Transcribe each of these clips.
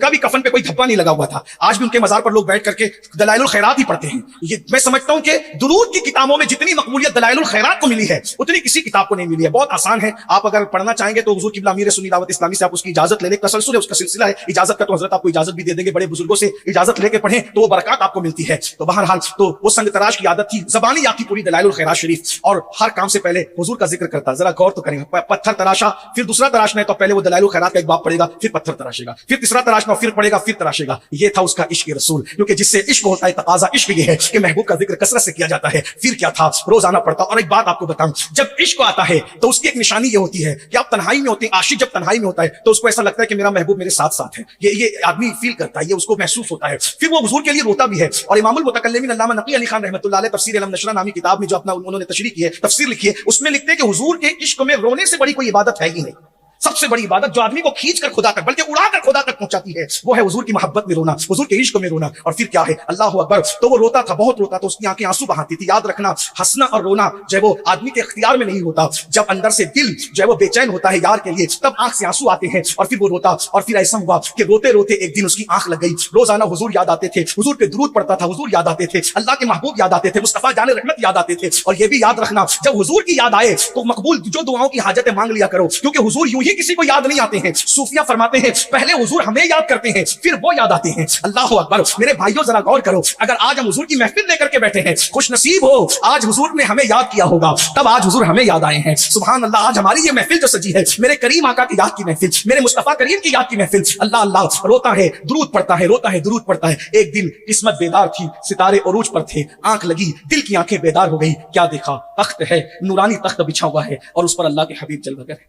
उनका भी कफन पे कोई धब्बा नहीं लगा हुआ था। आज भी उनके मजार पर लोग बैठ करके दलाइलुल खैरात ही पढ़ते हैं। ये मैं समझता हूं कि दुरूद की किताबों में जितनी मकबूलियत दलाइलुल खैरात को मिली है उतनी किसी किताब को नहीं मिली है। बहुत आसान है, आप अगर पढ़ना चाहेंगे तो हुजूर किबला अमीर सुन्नी दावत इस्लामी से आप उसकी इजाजत ले लें। तसलसल है, उसका सिलसिला है। इजाजत का तो हजरत आपको इजाजत भी दे देंगे, बड़े बुजुर्गों से इजाजत लेके पढ़ें तो वो बरकत आपको मिलती है। तो बहरहाल तो वो संग तराश की आदत थी, जबानी याद थी पूरी दलाइलुल खैरात शरीफ, और हर काम से पहले हुजूर का जिक्र करता। जरा गौर तो करेंगे, पत्थर तराशा, फिर दूसरा तराशना है तो पहले वो दलाइलुल खैरात का एक बाब पड़ेगा, फिर पत्थर तराशेगा, फिर तीसरा तराशना, फिर पड़ेगा, फिर तराशेगा। ये था उसका इश्क रसूल, क्योंकि जिससे इश्क होता है तकाजा इश्क ये है कि महबूब का जिक्र कसरत से किया जाता है। फिर क्या था, रोजाना पढ़ता। और एक बात आपको बताऊं, जब इश्क आता है तो उसकी एक निशानी ये होती है कि आप तन्हाई में होते हैं। आशिक जब तन्हाई में होता है तो उसको ऐसा लगता है कि मेरा महबूब मेरे साथ साथ है। ये आदमी फील करता है, ये उसको महसूस होता है। फिर वो हुजूर के लिए रोता भी है। और इमामुल मुतकल्लिमीन अल्लामा नकी अली खान रहमतुल्लाह अलैह तफसीर अलम नशरा नामी किताब में जो अपना उन्होंने तशरीह की है, तफसीर लिखी है, उसमें लिखते हैं कि हुजूर के इश्क में रोने से बड़ी कोई इबादत है ही नहीं। सबसे बड़ी इबादत जो आदमी को खींच कर खुदा तक, बल्कि उड़ा कर खुदा तक पहुंचाती है, वो है हुजूर की मोहब्बत में रोना, हुजूर के इश्क में रोना। और फिर क्या है, अल्लाह अकबर। तो वो रोता था, बहुत रोता था, उसकी आंखें आंसू बहाती थी। याद रखना, हंसना और रोना जो है वो आदमी के इख्तियार में नहीं होता। जब अंदर से दिल जो है वो बेचैन होता है यार के लिए, तब आंख से आंसू आते हैं और फिर वो रोता। और फिर ऐसा हुआ कि रोते रोते एक दिन उसकी आंख लग गई। रोजाना हुजूर याद आते थे, हुजूर पे दुरूद पड़ता था, हुजूर याद आते थे, अल्लाह के महबूब याद आते थे, मुस्तफा जाने रहमत याद आते थे। और ये भी याद रखना, जब हुजूर की याद आए तो मकबूल जो दुआओं की हाजतें मांग लिया करो, क्योंकि हुजूर यूं ही किसी को याद नहीं हैं। सूफिया फरमाते हैं पहले हुजूर हमें याद करते हैं, फिर वो याद आते हैं। अल्लाह अकबर। मेरे भाइयों जरा गौर करो, अगर आज हम हुजूर की महफिल लेकर के बैठे हैं, खुश नसीब हो आज हुजूर ने हमें याद किया होगा, तब आज हुजूर हमें याद आए हैं। सुभान अल्लाह। आज हमारी ये महफिल जो सजी है, मेरे करीम आका की याद की महफिल, मेरे मुस्तफा करीम की याद की महफिल। अल्लाह अल्लाह। रोता है, दुरूद पड़ता है, रोता है, दुरूद पड़ता है। एक दिन किस्मत बेदार थी, सितारे उरूज पर थे, आंख लगी, दिल की आंखें बेदार हो गई। क्या देखा, तख्त है, नूरानी तख्त बिछा हुआ है और उस पर अल्लाह के हबीब जलवा कर।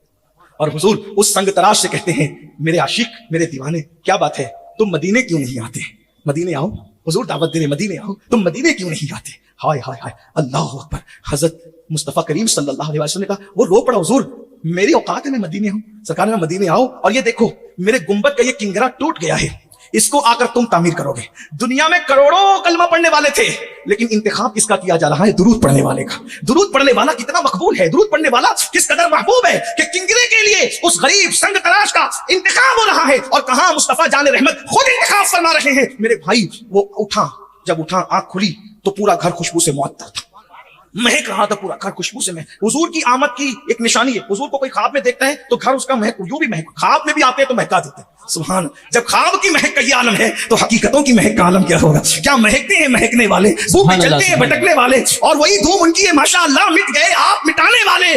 और हुजूर उस संग तराश से कहते हैं, मेरे आशिक, मेरे दीवाने, क्या बात है, तुम मदीने क्यों नहीं आते? मदीने आओ, हुजूर दावत दे रहे, मदीने आओ, तुम मदीने क्यों नहीं आते? हाय हाय हाय, अल्लाह अकबर। हजरत मुस्तफा करीम सल्लल्लाहु अलैहि वसल्लम ने कहा, वो रो पड़ा, हुजूर मेरी औकात है, मैं मदीने हूं, सरकार में मदीने आओ। और ये देखो, मेरे गुंबद का ये किंगरा टूट गया है, इसको आकर तुम तामीर करोगे। दुनिया में करोड़ों कलमा पढ़ने वाले थे, लेकिन इंतखाब किसका किया जा रहा है? दुरूद पढ़ने वाले का। दुरूद पढ़ने वाला कितना मकबूल है, दुरूद पढ़ने वाला किस कदर महबूब है कि किंगरे के लिए उस गरीब संग तराश का इंतखाब हो रहा है। और कहां मुस्तफा जाने रहमत खुद इंतखाब फरमा रहे हैं। मेरे भाई, वो उठा, जब उठा आंख खुली तो पूरा घर खुशबू से मुअत्तर था, महक रहा था पूरा घर खुशबू से। महक हुजूर की आमद की एक निशानी है। हुजूर को कोई ख्वाब में देखता है तो घर उसका महक, यूं भी महक, ख्वाब में भी आते हैं तो महका देते हैं। सुभान। जब ख्वाब की महक का ये आलम है तो हकीकतों की महक का आलम क्या होगा? क्या महकते हैं महकने वाले, भूख में चलते हैं भटकने वाले, और वही धूम उनकी है माशाअल्लाह, मिट गए आप मिटाने वाले।